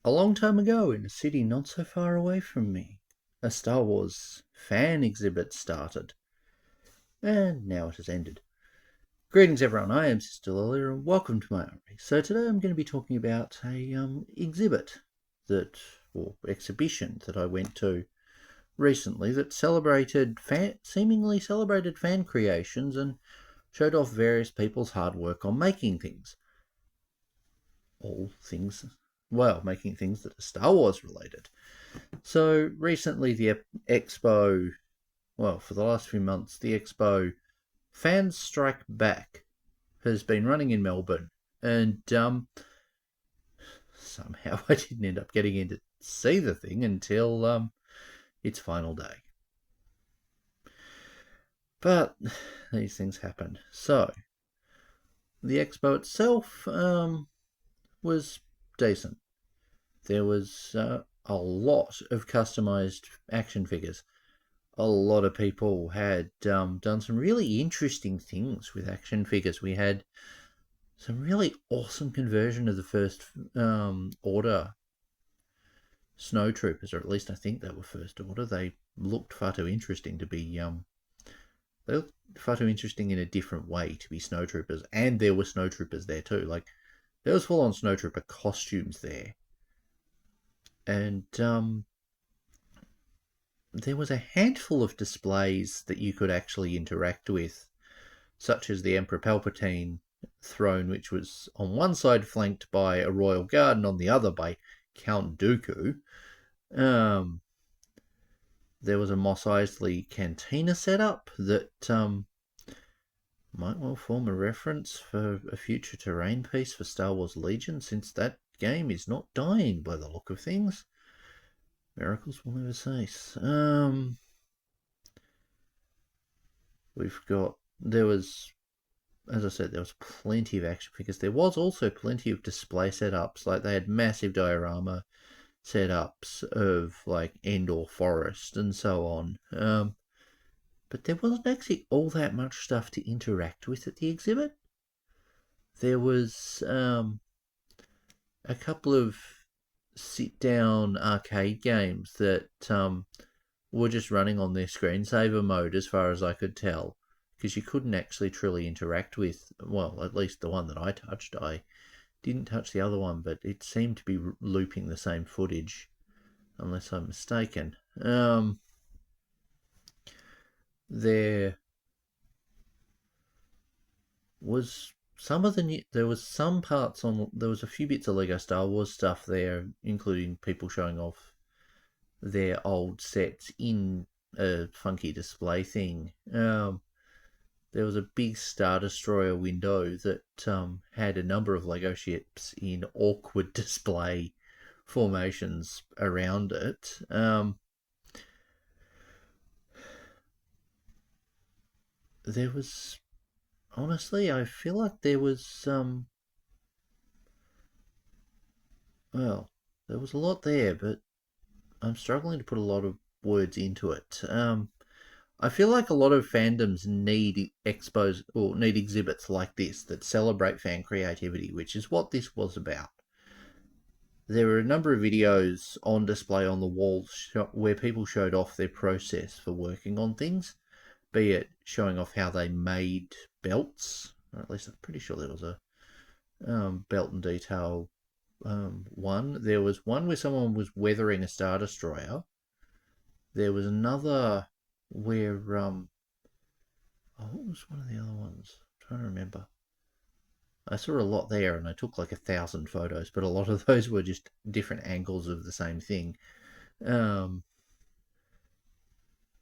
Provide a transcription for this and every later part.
A long time ago, in a city not so far away from me, a Star Wars fan exhibit started, and now it has ended. Greetings everyone, I am Sister Lilia and welcome to my armory. So today I'm going to be talking about a exhibit or exhibition that I went to recently that seemingly celebrated fan creations and showed off various people's hard work on making things. Making things that are Star Wars related. So recently the expo, for the last few months, the expo Fans Strike Back has been running in Melbourne, and somehow I didn't end up getting in to see the thing until its final day. But these things happen. So the expo itself was decent. There was a lot of customized action figures. A lot of people had done some really interesting things with action figures. We had some really awesome conversion of the first order snowtroopers, or at least I think they were first order. They looked far too interesting to be they looked far too interesting in a different way to be snowtroopers, and there were snowtroopers there too. Like there was full on snowtrooper costumes there, and there was a handful of displays that you could actually interact with, such as the Emperor Palpatine throne, which was on one side flanked by a royal guard and on the other by Count Dooku. There was a Mos Eisley cantina setup that might well form a reference for a future terrain piece for Star Wars Legion, since that game is not dying by the look of things. Miracles will never cease. There was plenty of action figures. There was also plenty of display setups. Like they had massive diorama setups of like Endor Forest and so on. But there wasn't actually all that much stuff to interact with at the exhibit. There was a couple of sit-down arcade games that were just running on their screensaver mode as far as I could tell, because you couldn't actually truly interact with, at least the one that I touched. I didn't touch the other one, but it seemed to be looping the same footage, unless I'm mistaken. There was there was a few bits of Lego Star Wars stuff there, including people showing off their old sets in a funky display thing. There was a big Star Destroyer window that had a number of Lego ships in awkward display formations around it. There was... Honestly, I feel like there was... there was a lot there, but I'm struggling to put a lot of words into it. I feel like a lot of fandoms need expos or need exhibits like this that celebrate fan creativity, which is what this was about. There were a number of videos on display on the walls where people showed off their process for working on things, be it showing off how they made belts, or at least I'm pretty sure there was a belt and detail one. There was one where someone was weathering a Star Destroyer. There was another where what was one of the other ones? I'm trying to remember. I saw a lot there, and I took like 1,000 photos, but a lot of those were just different angles of the same thing. There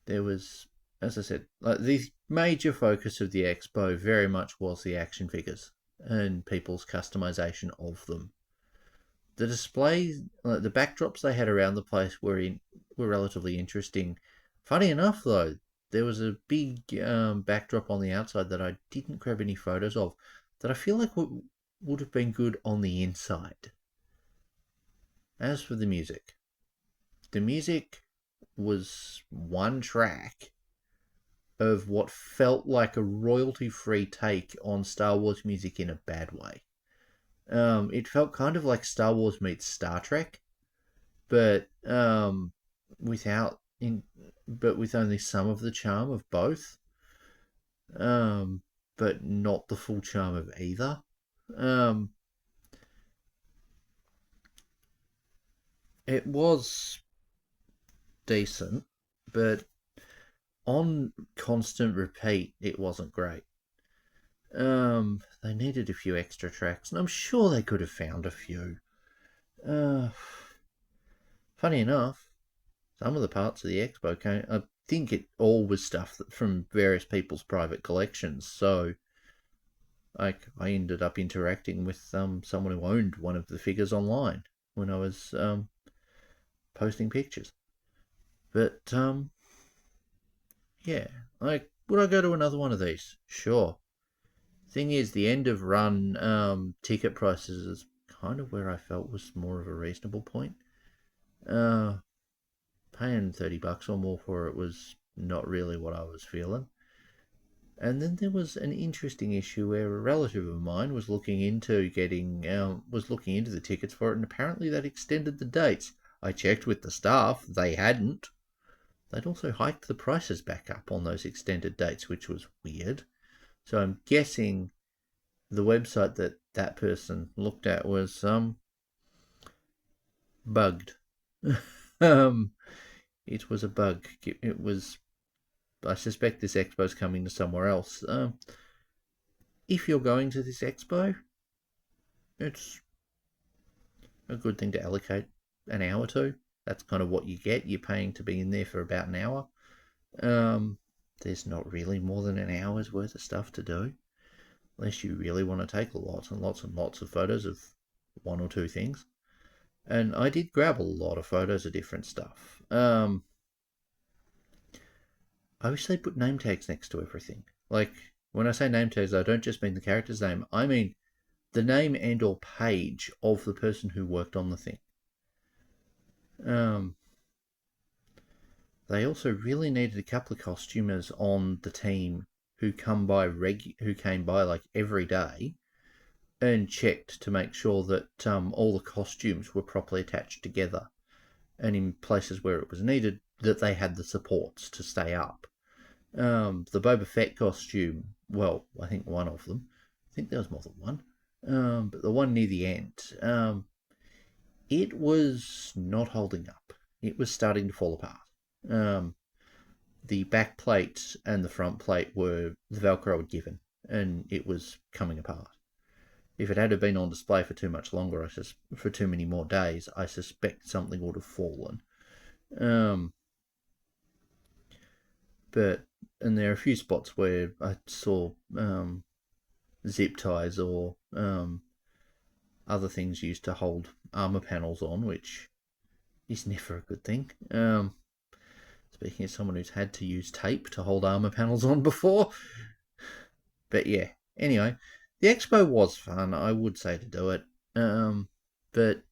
was, as I said, like the major focus of the expo very much was the action figures and people's customization of them. The displays, like the backdrops they had around the place were relatively interesting. Funny enough, though, there was a big backdrop on the outside that I didn't grab any photos of that I feel like would have been good on the inside. As for the music was one track of what felt like a royalty-free take on Star Wars music in a bad way. It felt kind of like Star Wars meets Star Trek, but without in, but with only some of the charm of both, um, but not the full charm of either. Um, it was decent, but on constant repeat, it wasn't great. They needed a few extra tracks, and I'm sure they could have found a few. Uh, Funny enough, some of the parts of the expo came. I think it all was stuff from various people's private collections. So, I ended up interacting with someone who owned one of the figures online when I was posting pictures. But yeah, would I go to another one of these? Sure. Thing is, the end of run ticket prices is kind of where I felt was more of a reasonable point. Paying $30 or more for it was not really what I was feeling. And then there was an interesting issue where a relative of mine was looking into the tickets for it, and apparently that extended the dates. I checked with the staff; they hadn't. They'd also hiked the prices back up on those extended dates, which was weird. So I'm guessing the website that person looked at was bugged. um, it was a bug. It was. I suspect this expo's coming to somewhere else. If you're going to this expo, it's a good thing to allocate an hour to. That's kind of what you get. You're paying to be in there for about an hour. There's not really more than an hour's worth of stuff to do, unless you really want to take lots and lots and lots of photos of one or two things. And I did grab a lot of photos of different stuff. I wish they put name tags next to everything. Like, when I say name tags, I don't just mean the character's name. I mean the name and or page of the person who worked on the thing. They also really needed a couple of costumers on the team who came by like every day and checked to make sure that all the costumes were properly attached together, and in places where it was needed that they had the supports to stay up. The Boba Fett costume, well, I think one of them, I think there was more than one, but the one near the end, it was not holding up. It was starting to fall apart. The back plate and the front plate were the Velcro had given, and it was coming apart. If it had been on display for too much longer, for too many more days, I suspect something would have fallen. And there are a few spots where I saw zip ties or other things used to hold armor panels on, which is never a good thing. Speaking as someone who's had to use tape to hold armor panels on before. But yeah, anyway, the expo was fun. I would say to do it. But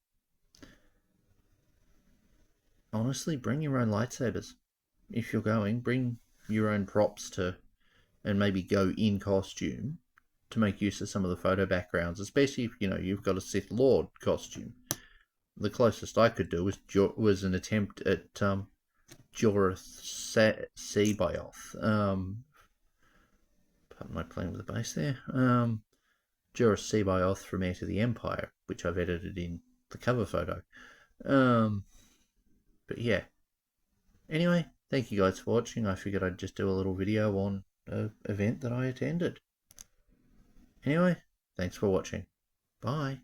honestly, bring your own lightsabers. If you're going, bring your own props and maybe go in costume to make use of some of the photo backgrounds, especially if you've got a Sith Lord costume. The closest I could do was an attempt at Jorah Seabayoth. Pardon my playing with the base there. Jorah Seabayoth from Heir to the Empire, which I've edited in the cover photo. But yeah. Anyway, thank you guys for watching. I figured I'd just do a little video on an event that I attended. Anyway, thanks for watching. Bye.